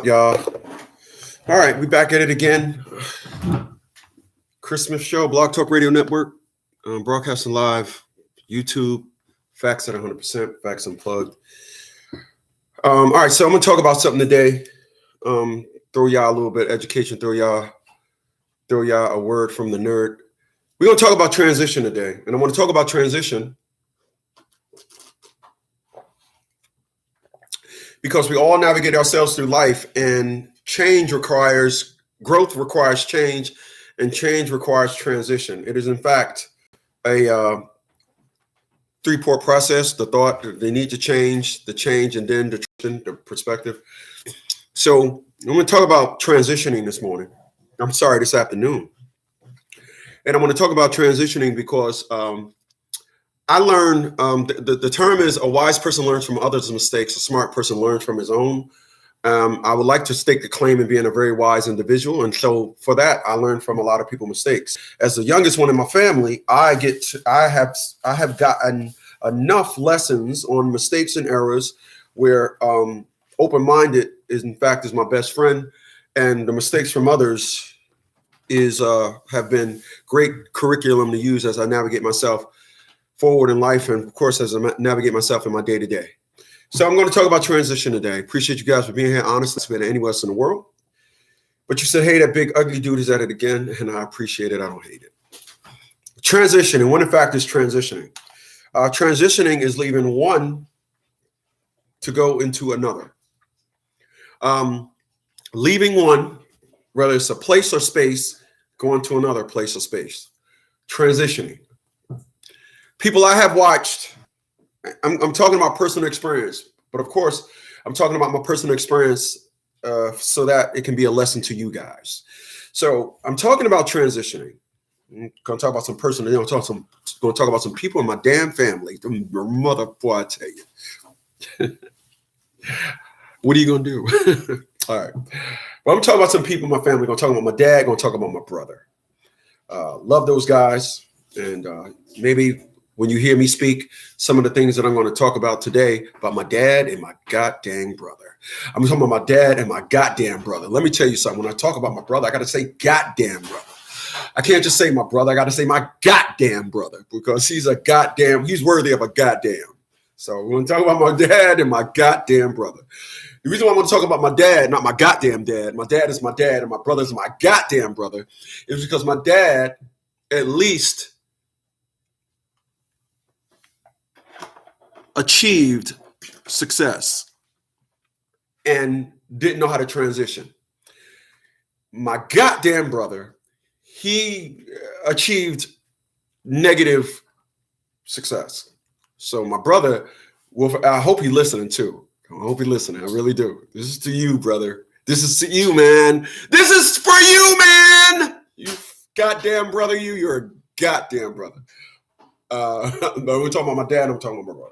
up, y'all? All right, we back at it again. Christmas show, Blog Talk Radio Network, broadcasting live, YouTube, Facts at 100%, Facts Unplugged. All right, so I'm gonna talk about something today. Throw y'all a little bit of education, throw y'all a word from the nerd. We're gonna talk about transition today, and I want to talk about transition because we all navigate ourselves through life, and growth requires change, and change requires transition. It is, in fact, a three-part process: the thought, the need to change, the change, and then the perspective. So I'm going to talk about transitioning this afternoon. And I'm going to talk about transitioning because I learned the term is a wise person learns from others' mistakes. A smart person learns from his own. I would like to stake the claim in being a very wise individual. And so for that, I learned from a lot of people's mistakes. As the youngest one in my family, I have gotten enough lessons on mistakes and errors where open-minded is my best friend. And the mistakes from others have been great curriculum to use as I navigate myself forward in life, and of course as I navigate myself in my day-to-day. So I'm going to talk about transition today. Appreciate you guys for being here. Honestly, it's been anywhere else in the world. But you said, hey, that big ugly dude is at it again, and I appreciate it. I don't hate it. Transitioning. One, in fact, is transitioning. Transitioning is leaving one to go into another. Leaving one, whether it's a place or space, going to another place or space. Transitioning. People I have watched, I'm talking about personal experience, but of course, I'm talking about my personal experience so that it can be a lesson to you guys. So I'm talking about transitioning. I'm going to talk about some personal, going to talk about some people in my damn family. The mother, boy, I tell you. What are you going to do? All right. Well, I'm talking about some people in my family. I'm going to talk about my dad. I'm going to talk about my brother. Love those guys. And maybe when you hear me speak, some of the things that I'm going to talk about today about my dad and my goddamn brother. I'm talking about my dad and my goddamn brother. Let me tell you something. When I talk about my brother, I got to say goddamn brother. I can't just say my brother. I got to say my goddamn brother because he's worthy of a goddamn. So we're going to talk about my dad and my goddamn brother. The reason why I want to talk about my dad, not my goddamn dad, my dad is my dad and my brother is my goddamn brother, is because my dad at least achieved success and didn't know how to transition. My goddamn brother, he achieved negative success. So my brother, I hope he's listening too. I hope he's listening. I really do. This is to you, brother. This is to you, man. This is for you, man. You goddamn brother, you're a goddamn brother. But we're talking about my dad. I'm talking about my brother.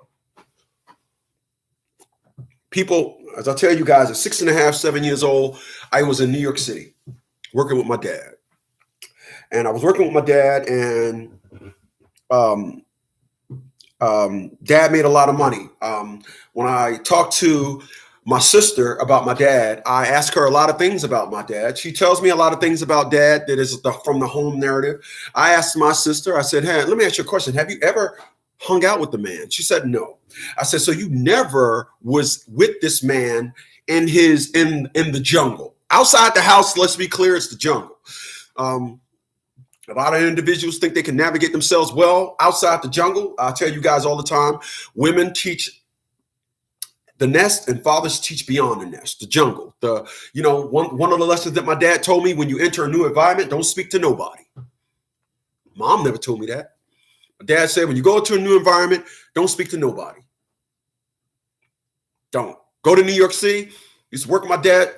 People, as I tell you guys, at 6.5, 7 years old, I was in New York City working with my dad. And I was working with my dad, and dad made a lot of money. When I talked to my sister about my dad, I asked her a lot of things about my dad. She tells me a lot of things about dad that is from the home narrative. I asked my sister, I said, hey, let me ask you a question. Have you ever hung out with the man? She said, no. I said, so you never was with this man in the jungle. Outside the house, let's be clear, it's the jungle. A lot of individuals think they can navigate themselves well outside the jungle. I tell you guys all the time, women teach the nest and fathers teach beyond the nest, the jungle. One of the lessons that my dad told me: when you enter a new environment, don't speak to nobody. Mom never told me that. My dad said, when you go to a new environment, don't speak to nobody. Don't. Go to New York City. Used to work with my dad.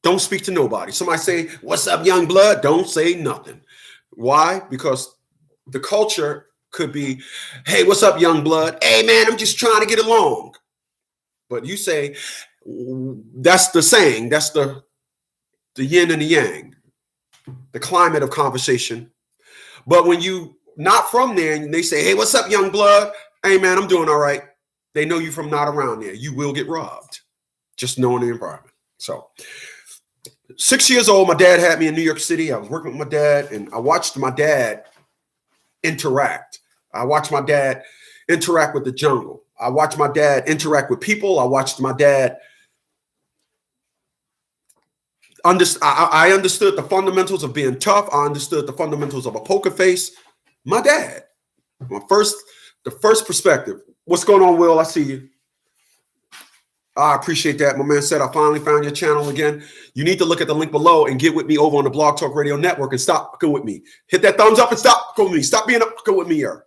Don't speak to nobody. Somebody say, what's up, young blood? Don't say nothing. Why? Because the culture could be, hey, what's up, young blood? Hey, man, I'm just trying to get along. But you say, that's the saying. That's the yin and the yang, the climate of conversation. But when you not from there and they say, hey, what's up, young blood? Hey, man, I'm doing all right. They know you from not around there. You will get robbed. Just knowing the environment. So 6 years old, my dad had me in New York City. I was working with my dad, and I watched my dad interact. I watched my dad interact with the jungle. I watched my dad interact with people. I watched my dad. I understood the fundamentals of being tough. I understood the fundamentals of a poker face. My dad, the first perspective. What's going on, Will? I see you. I appreciate that. My man said, I finally found your channel again. You need to look at the link below and get with me over on the Blog Talk Radio Network and stop fucking with me. Hit that thumbs up and stop fucking with me. Stop being fucking with me here.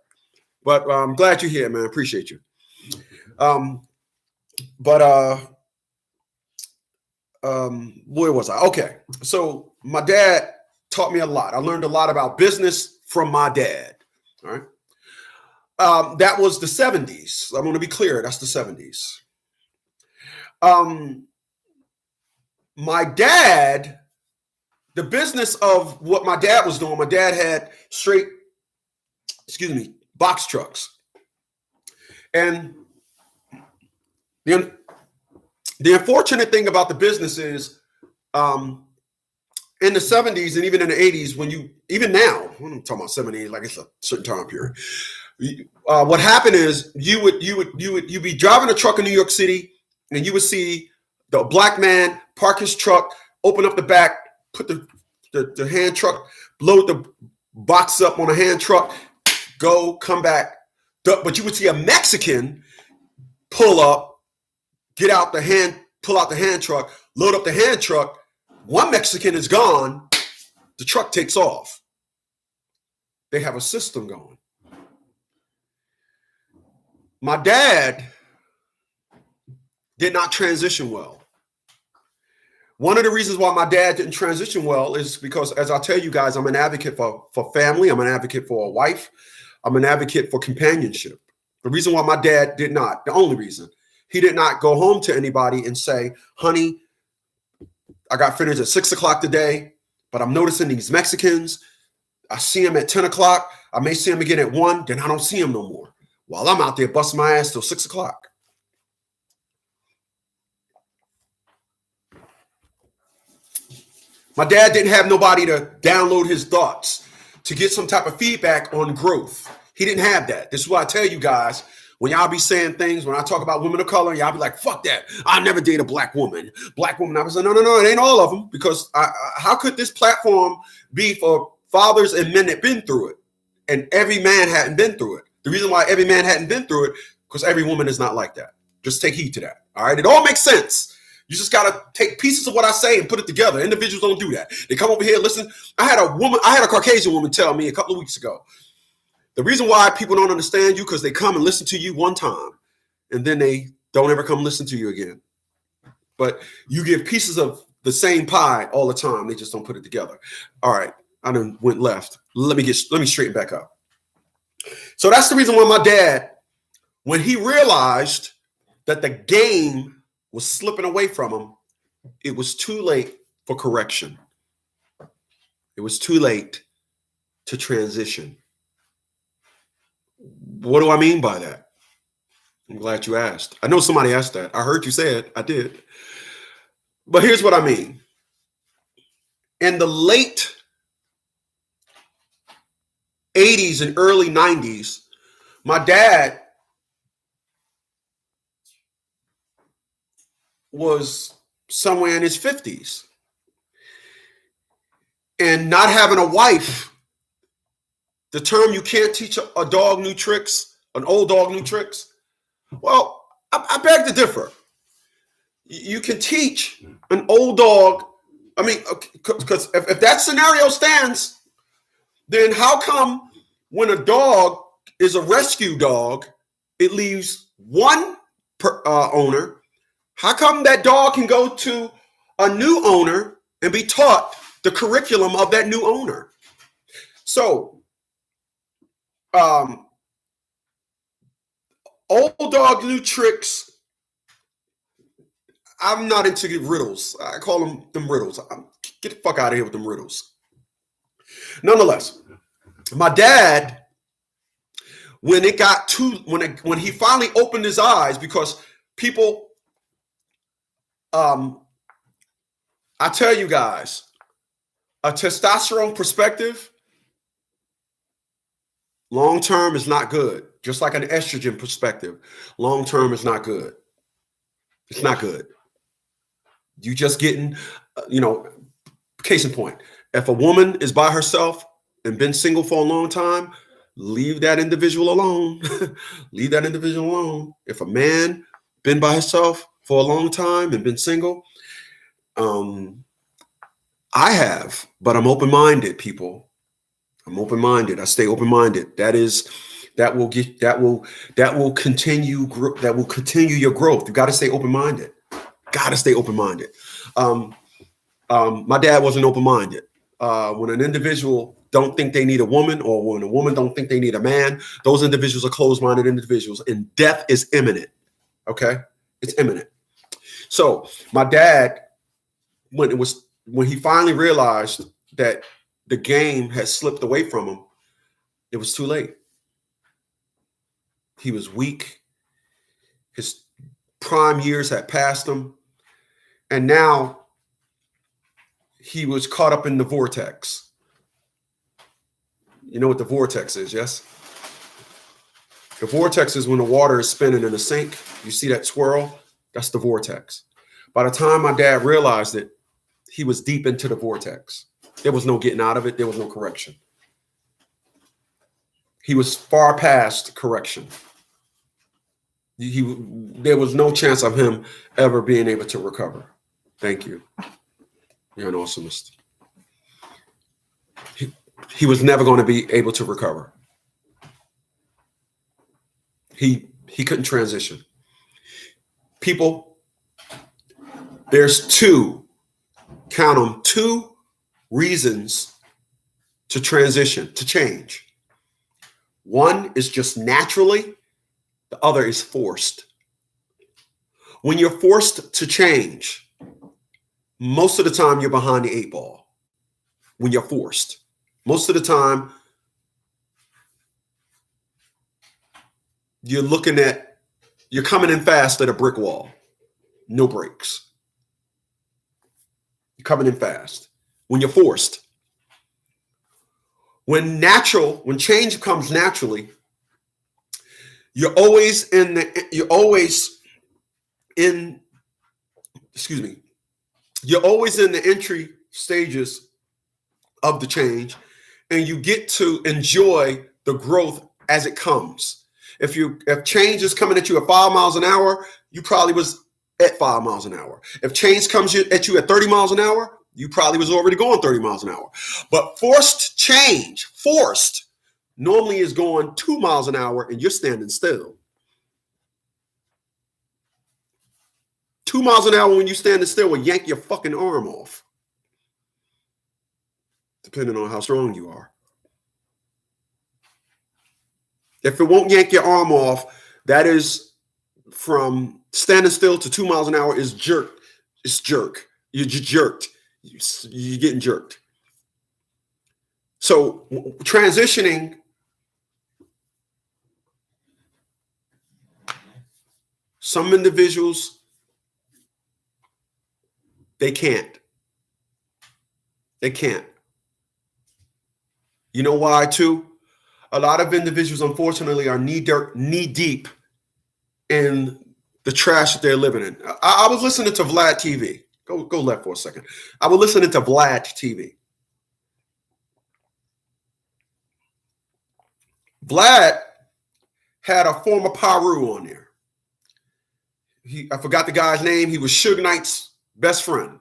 But I'm glad you're here, man. I appreciate you. Where was I? Okay. So my dad taught me a lot. I learned a lot about business from my dad. All right. That was the 70s. I'm going to be clear. That's the 70s. My dad, the business of what my dad was doing, my dad had box trucks. And the unfortunate thing about the business is in the 70s and even in the 80s, even now, I'm talking about 70s, like it's a certain time period. What happened is you'd be driving a truck in New York City, and you would see the black man park his truck, open up the back, put the hand truck, load the box up on a hand truck, go, come back. But you would see a Mexican pull up, pull out the hand truck, load up the hand truck. One Mexican is gone. The truck takes off. They have a system going. My dad did not transition well. One of the reasons why my dad didn't transition well is because, as I tell you guys, I'm an advocate for family. I'm an advocate for a wife. I'm an advocate for companionship. The reason why my dad did not, the only reason, he did not go home to anybody and say, honey, I got finished at 6 o'clock today, but I'm noticing these Mexicans. I see them at 10 o'clock. I may see them again at 1, then I don't see them no more. While I'm out there busting my ass till 6 o'clock. My dad didn't have nobody to download his thoughts, to get some type of feedback on growth. He didn't have that. This is what I tell you guys. When y'all be saying things, when I talk about women of color, y'all be like, fuck that. I'll never date a black woman. Black woman. I was like, no, it ain't all of them. Because how could this platform be for fathers and men that been through it? And every man hadn't been through it. The reason why every man hadn't been through it, because every woman is not like that. Just take heed to that. All right. It all makes sense. You just got to take pieces of what I say and put it together. Individuals don't do that. They come over here, listen. I had a Caucasian woman tell me a couple of weeks ago, the reason why people don't understand you, because they come and listen to you one time and then they don't ever come listen to you again. But you give pieces of the same pie all the time. They just don't put it together. All right. I done went left. Let me straighten back up. So that's the reason why my dad, when he realized that the game was slipping away from him, it was too late for correction. It was too late to transition. What do I mean by that? I'm glad you asked. I know somebody asked that. I heard you say it. I did. But here's what I mean. In the late 80s and early 90s, my dad was somewhere in his 50s. And not having a wife, the term you can't teach a dog new tricks, an old dog new tricks. Well, I beg to differ. You can teach an old dog. I mean, because if that scenario stands, then how come when a dog is a rescue dog, it leaves one owner? How come that dog can go to a new owner and be taught the curriculum of that new owner? So, old dog, new tricks. I'm not into riddles. I call them riddles. Get the fuck out of here with them riddles. Nonetheless, my dad, when he finally opened his eyes, because people I tell you guys, a testosterone perspective, long term is not good. Just like an estrogen perspective, long term is not good. It's not good. You just getting, case in point, if a woman is by herself and been single for a long time, leave that individual alone. Leave that individual alone. If a man been by himself for a long time and been single, I have, but I'm open-minded, people. I'm open-minded. I stay open-minded. That will continue your growth. You got to stay open-minded. Got to stay open-minded. My dad wasn't open-minded. When an individual don't think they need a woman, or when a woman don't think they need a man, those individuals are closed-minded individuals, and death is imminent. Okay, it's imminent. So my dad, when he finally realized that the game had slipped away from him, it was too late. He was weak. His prime years had passed him, and now he was caught up in the vortex. You know what the vortex is, yes? The vortex is when the water is spinning in a sink. You see that swirl? That's the vortex. By the time my dad realized it, he was deep into the vortex. There was no getting out of it. There was no correction. He was far past correction. There was no chance of him ever being able to recover. Thank you. You're an awesomest. He was never going to be able to recover. He couldn't transition. People, there's count them, two reasons to transition, to change. One is just naturally, the other is forced. When you're forced to change, most of the time you're behind the 8 ball. When you're forced, most of the time you're coming in fast at a brick wall. No brakes. You're coming in fast. When you're forced. When change comes naturally, you're always in the entry stages of the change, and you get to enjoy the growth as it comes. If change is coming at you at 5 miles an hour, you probably was at 5 miles an hour. If change comes at you at 30 miles an hour, you probably was already going 30 miles an hour. But forced change, normally is going 2 miles an hour and you're standing still. 2 miles an hour when you're standing still will yank your fucking arm off. Depending on how strong you are. If it won't yank your arm off, that is from standing still to 2 miles an hour is jerk. It's jerk. You're jerked. You're getting jerked. So transitioning, some individuals, they can't. They can't. You know why too? A lot of individuals, unfortunately, are knee deep in the trash that they're living in. I was listening to Vlad TV. Go left for a second. I was listening to Vlad TV. Vlad had a former Paru on there. I forgot the guy's name. He was Suge Knight's best friend.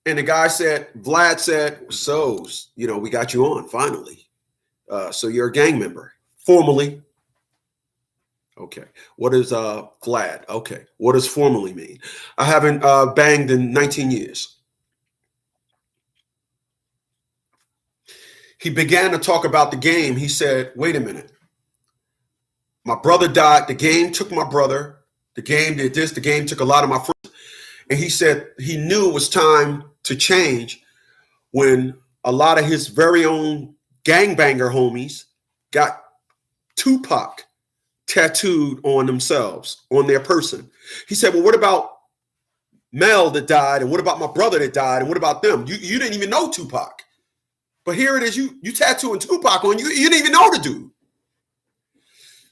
And Vlad said, so, we got you on finally. So you're a gang member, formally. Okay. What is Vlad? Okay. What does formally mean? I haven't banged in 19 years. He began to talk about the game. He said, wait a minute. My brother died. The game took my brother. The game did this. The game took a lot of my friends. And he said he knew it was time to change when a lot of his very own gangbanger homies got Tupac tattooed on themselves, on their person. He said, well, what about Mel that died, and what about my brother that died, and what about them? You didn't even know Tupac. But here it is, you tattooing Tupac on you. You didn't even know the dude.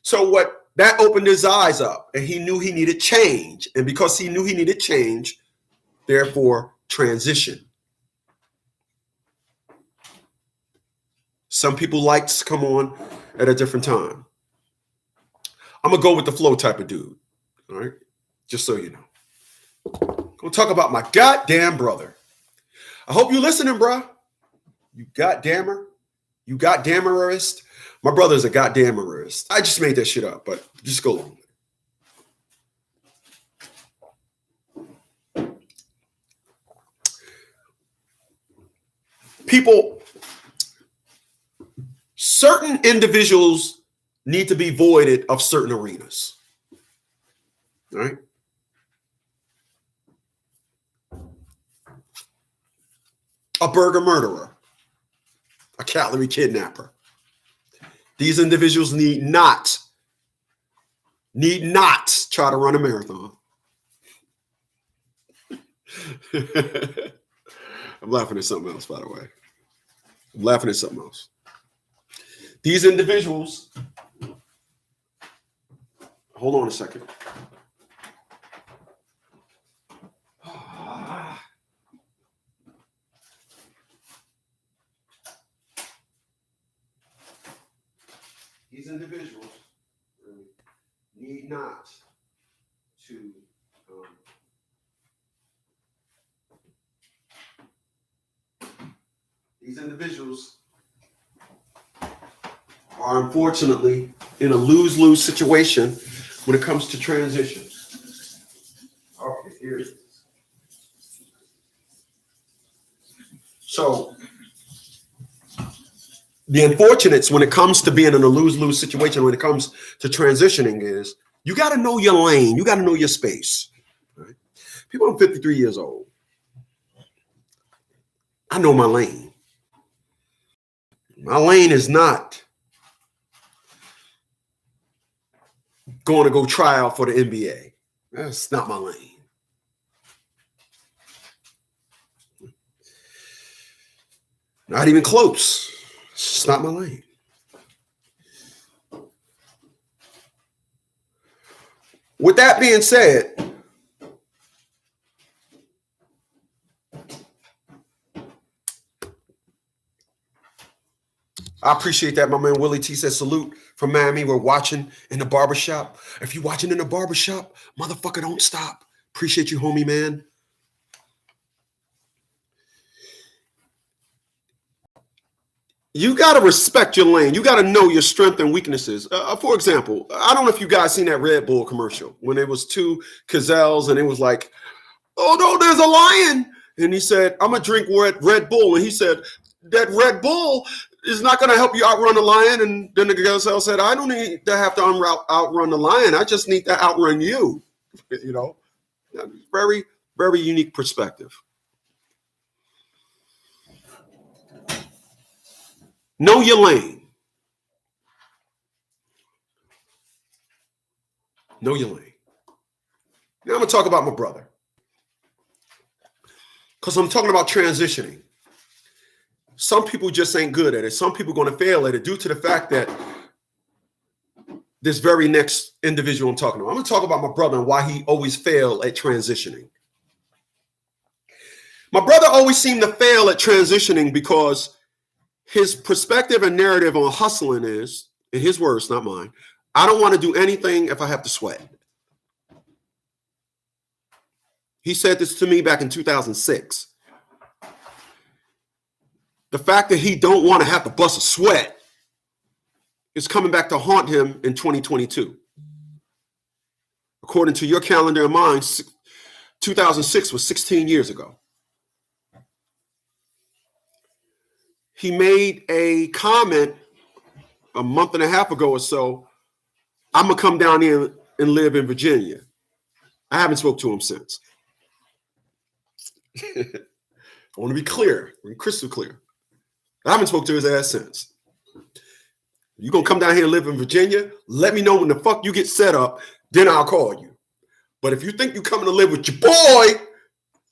So that opened his eyes up, and he knew he needed change. And because he knew he needed change, therefore transition. Some people lights come on at a different time. I'm gonna go with the flow type of dude. All right, just so you know. Gonna talk about my goddamn brother. I hope you listening, bro. You goddammer. You goddammerist. My brother's a goddammerist. I just made that shit up, but just go along with it. People, certain individuals need to be voided of certain arenas. All right? A burger murderer, a calorie kidnapper. These individuals need not try to run a marathon. I'm laughing at something else, by the way. I'm laughing at something else. These individuals, hold on a second. These individuals need not to these individuals are unfortunately in a lose-lose situation when it comes to transition. Okay, here it is. So the unfortunates when it comes to being in a lose-lose situation, when it comes to transitioning, is you got to know your lane. You got to know your space. Right? People, I'm 53 years old. I know my lane. My lane is not going to go try out for the NBA. That's not my lane. Not even close. It's just not my lane. With that being said, I appreciate that. My man Willie T says salute from Miami. We're watching in the barbershop. If you're watching in the barbershop, motherfucker, don't stop. Appreciate you, homie, man. You got to respect your lane. You got to know your strengths and weaknesses. For example, I don't know if you guys seen that Red Bull commercial when it was two gazelles and it was like, oh, no, there's a lion. And he said, I'm going to drink Red Bull. And he said, that Red Bull is not going to help you outrun the lion. And then the gazelle said, I don't need to have to outrun the lion. I just need to outrun you. You know, very, very unique perspective. Know your lane. Know your lane. Now I'm going to talk about my brother. Because I'm talking about transitioning. Some people just ain't good at it. Some people are going to fail at it due to the fact that this very next individual I'm talking about. I'm going to talk about my brother and why he always failed at transitioning. My brother always seemed to fail at transitioning because his perspective and narrative on hustling is, in his words, not mine, I don't want to do anything if I have to sweat. He said this to me back in 2006. The fact that he don't want to have to bust a sweat is coming back to haunt him in 2022. According to your calendar and mine, 2006 was 16 years ago. He made a comment a month and a half ago or so, I'm going to come down here and live in Virginia. I haven't spoke to him since. I want to be clear, crystal clear. I haven't spoke to his ass since. You're going to come down here and live in Virginia? Let me know when the fuck you get set up, then I'll call you. But if you think you're coming to live with your boy,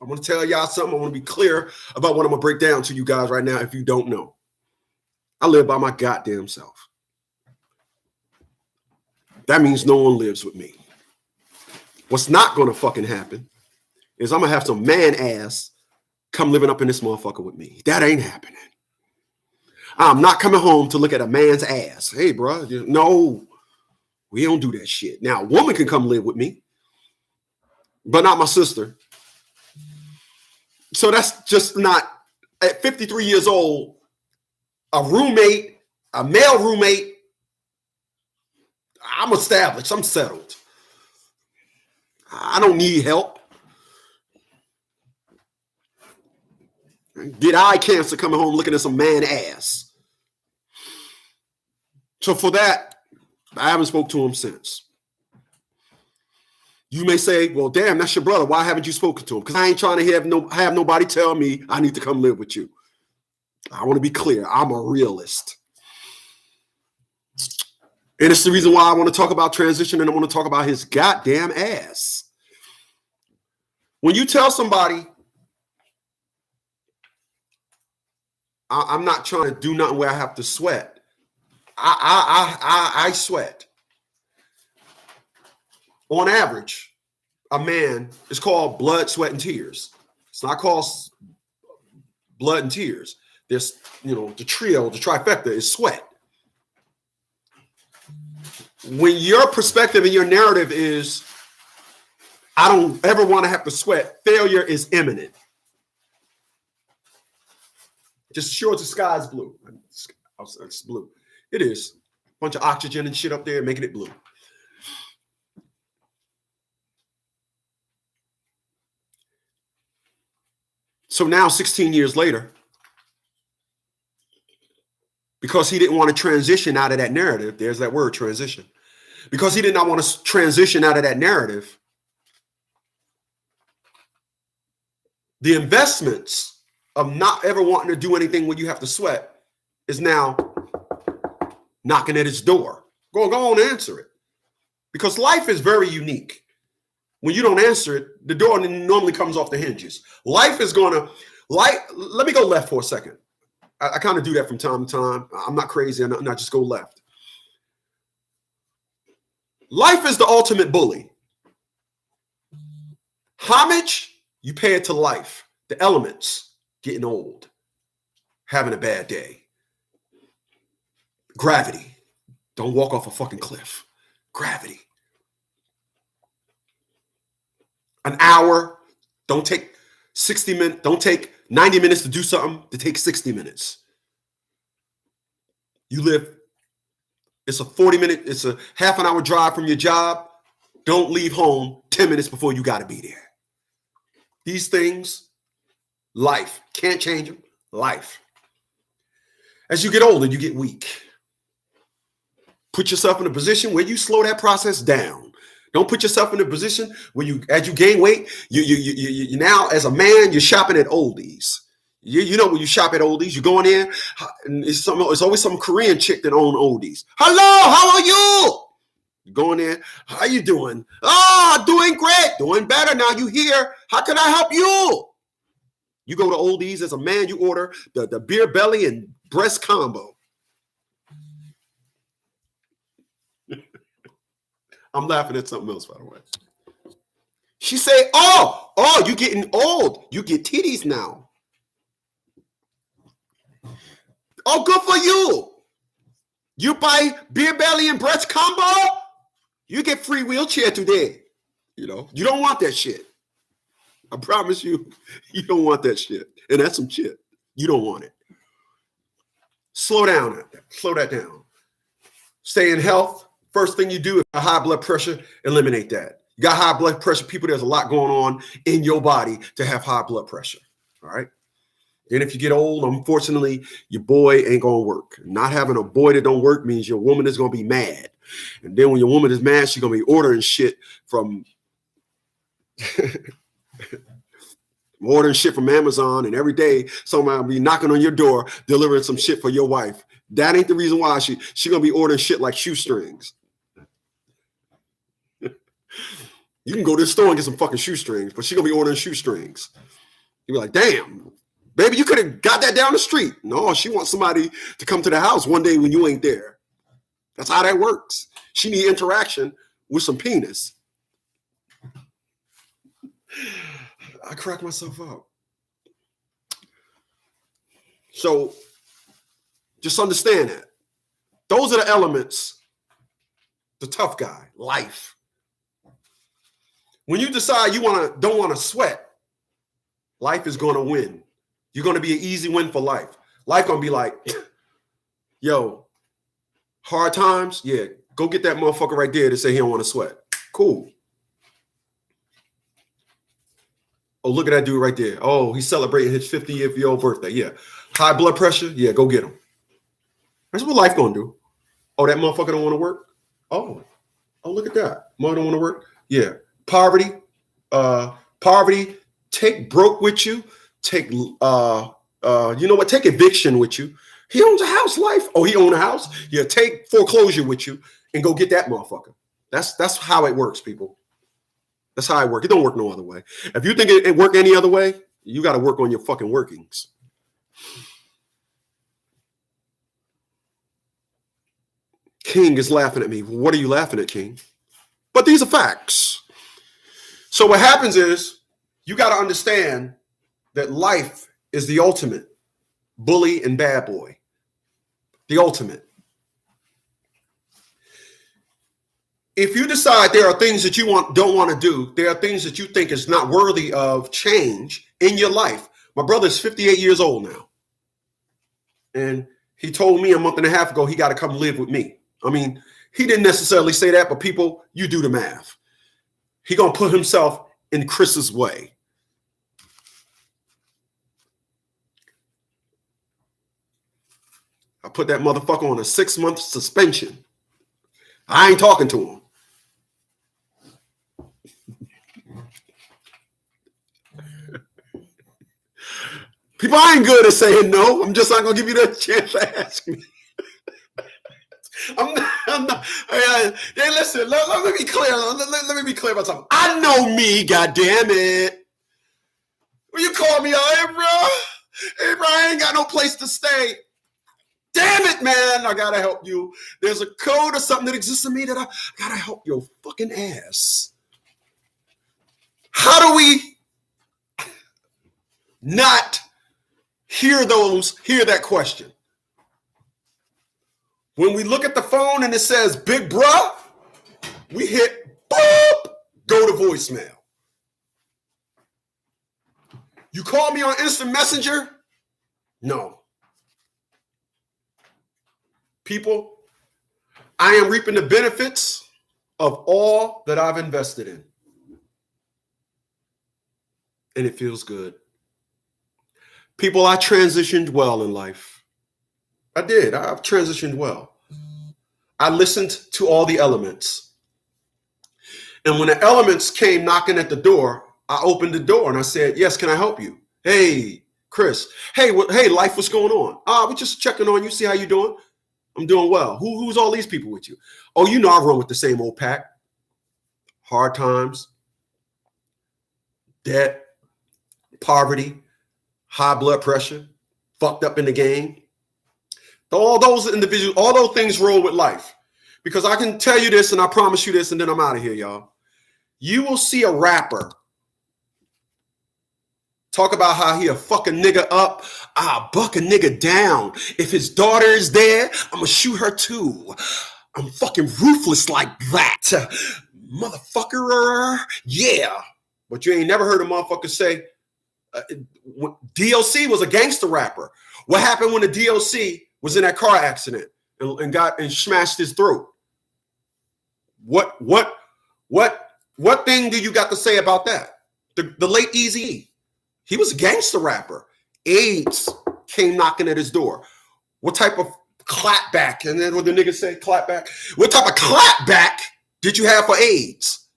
I'm going to tell y'all something. I want to be clear about what I'm going to break down to you guys right now if you don't know. I live by my goddamn self. That means no one lives with me. What's not going to fucking happen is I'm going to have some man ass come living up in this motherfucker with me. That ain't happening. I'm not coming home to look at a man's ass. Hey, bro. No, we don't do that shit. Now, a woman can come live with me, but not my sister. So that's just not, at 53 years old, a roommate, a male roommate, I'm established. I'm settled. I don't need help. Get eye cancer coming home looking at some man ass. So for that, I haven't spoke to him since. You may say, well, damn, that's your brother. Why haven't you spoken to him? Because I ain't trying to have nobody tell me I need to come live with you. I want to be clear. I'm a realist. And it's the reason why I want to talk about transition and I want to talk about his goddamn ass. When you tell somebody, I'm not trying to do nothing where I have to sweat. I sweat. On average, a man is called blood, sweat, and tears. It's not called blood and tears. There's, the trio, the trifecta is sweat. When your perspective and your narrative is, I don't ever want to have to sweat, failure is imminent. Just sure the sky's blue. It's blue. It is. A bunch of oxygen and shit up there making it blue. So now, 16 years later, because he didn't want to transition out of that narrative, there's that word, transition. Because he did not want to transition out of that narrative, the investments of not ever wanting to do anything when you have to sweat is now knocking at his door. Go on and answer it. Because life is very unique. When you don't answer it, the door normally comes off the hinges. Life is going to, let me go left for a second. I kind of do that from time to time. I'm not crazy. I'm not just go left. Life is the ultimate bully. Homage, you pay it to life. The elements, getting old, having a bad day. Gravity, don't walk off a fucking cliff. Gravity. An hour, don't take 60 minutes, don't take 90 minutes to do something to take 60 minutes. You live, it's a 40-minute, it's a half an hour drive from your job. Don't leave home 10 minutes before you got to be there. These things, life, can't change them, life. As you get older, you get weak. Put yourself in a position where you slow that process down. Don't put yourself in a position where as you gain weight, you now as a man, you're shopping at oldies. You know when you shop at oldies, you go in there, and it's always some Korean chick that own oldies. Hello, how are you? You go in there, how you doing? Oh, doing great, doing better now. You here? How can I help you? You go to oldies as a man, you order the beer belly and breast combo. I'm laughing at something else, by the way. She say, oh, you getting old. You get titties now. Oh, good for you. You buy beer belly and breast combo, you get free wheelchair today. You don't want that shit. I promise you, you don't want that shit. And that's some shit. You don't want it. Slow down. Slow that down. Stay in health. First thing you do is high blood pressure, eliminate that. You got high blood pressure, people, there's a lot going on in your body to have high blood pressure. All right. Then if you get old, unfortunately, your boy ain't going to work. Not having a boy that don't work means your woman is going to be mad. And then when your woman is mad, she's going to be ordering shit from Amazon. And every day somebody will be knocking on your door, delivering some shit for your wife. That ain't the reason why she going to be ordering shit like shoestrings. You can go to the store and get some fucking shoestrings, but she's going to be ordering shoestrings. You'll be like, damn, baby, you could have got that down the street. No, she wants somebody to come to the house one day when you ain't there. That's how that works. She need interaction with some penis. I crack myself up. So just understand that. Those are the elements, the tough guy, life. When you decide you don't want to sweat, life is going to win. You're going to be an easy win for life. Life going to be like, yo, hard times? Yeah, go get that motherfucker right there to say he don't want to sweat. Cool. Oh, look at that dude right there. Oh, he's celebrating his 50th-year-old birthday. Yeah. High blood pressure? Yeah, go get him. That's what life going to do. Oh, that motherfucker don't want to work? Oh, look at that. Mother don't want to work? Yeah. Poverty. Take broke with you. Take, you know what? Take eviction with you. He owns a house, life. Oh, he owns a house? Yeah, take foreclosure with you and go get that motherfucker. That's how it works, people. That's how it works. It don't work no other way. If you think it work any other way, you got to work on your fucking workings. King is laughing at me. What are you laughing at, King? But these are facts. So what happens is you got to understand that life is the ultimate bully and bad boy. The ultimate. If you decide there are things that you don't want to do, there are things that you think is not worthy of change in your life. My brother is 58 years old now. And he told me a month and a half ago he got to come live with me. I mean, he didn't necessarily say that, but people, you do the math. He going to put himself in Chris's way. I put that motherfucker on a 6-month suspension. I ain't talking to him. People, I ain't good at saying no. I'm just not going to give you that chance to ask me. I'm not. Hey, listen, let me be clear. Let me be clear about something. I know me, goddammit. When you call me, hey, bro, I ain't got no place to stay. Damn it, man, I got to help you. There's a code or something that exists in me that I got to help your fucking ass. How do we not hear that question? When we look at the phone and it says, big bruh, we hit, boop, go to voicemail. You call me on instant messenger? No. People, I am reaping the benefits of all that I've invested in. And it feels good. People, I transitioned well in life. I did. I've transitioned well. I listened to all the elements. And when the elements came knocking at the door, I opened the door and I said, yes, can I help you? Hey, Chris. Hey, life, what's going on? We're just checking on you, see how you doing. I'm doing well. Who's all these people with you? Oh, you know I run with the same old pack. Hard times, debt, poverty, high blood pressure, fucked up in the game. All those individuals, all those things roll with life. Because I can tell you this and I promise you this and then I'm out of here, y'all. You will see a rapper talk about how he'll fuck a nigga up. I'll buck a nigga down. If his daughter is there, I'm going to shoot her too. I'm fucking ruthless like that. Motherfucker, yeah. But you ain't never heard a motherfucker say, DLC was a gangster rapper. What happened when the DLC was in that car accident and smashed his throat? What thing do you got to say about that? The late Eazy-E, he was a gangster rapper. AIDS came knocking at his door. What type of clapback? And then what the niggas say, clapback? What type of clapback did you have for AIDS?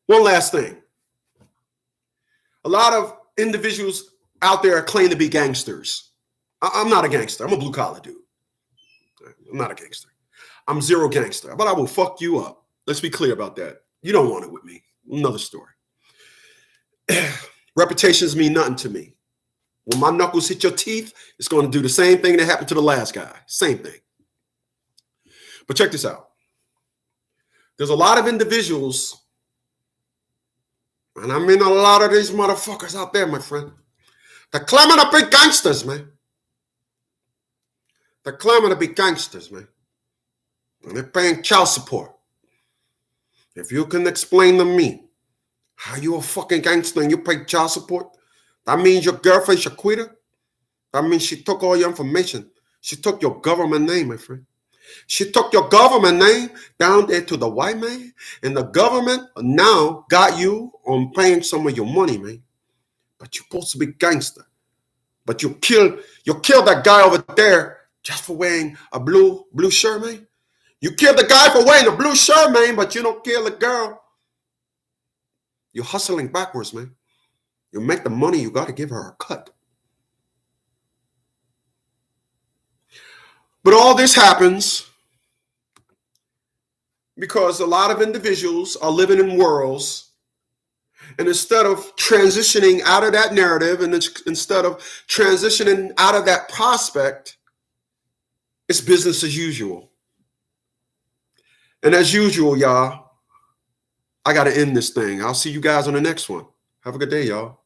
One last thing. A lot of individuals out there claim to be gangsters. I'm not a gangster. I'm a blue collar dude. I'm not a gangster. I'm zero gangster, but I will fuck you up. Let's be clear about that. You don't want it with me. Another story. Reputations mean nothing to me. When my knuckles hit your teeth, it's going to do the same thing that happened to the last guy. Same thing. But check this out. There's a lot of individuals, and I mean a lot of these motherfuckers out there, my friend. They're claiming to be gangsters, man. They're claiming to be gangsters, man. And they're paying child support. If you can explain to me how you a fucking gangster and you pay child support, that means your girlfriend Shaquita. That means she took all your information. She took your government name, my friend. She took your government name down there to the white man, and the government now got you on paying some of your money, man. But you're supposed to be gangster. But you killed that guy over there just for wearing a blue shirt, man. You killed the guy for wearing a blue shirt, man, but you don't kill the girl. You're hustling backwards, man. You make the money, you got to give her a cut. But all this happens because a lot of individuals are living in worlds, and instead of transitioning out of that narrative and instead of transitioning out of that prospect, it's business as usual. And as usual, y'all, I got to end this thing. I'll see you guys on the next one. Have a good day, y'all.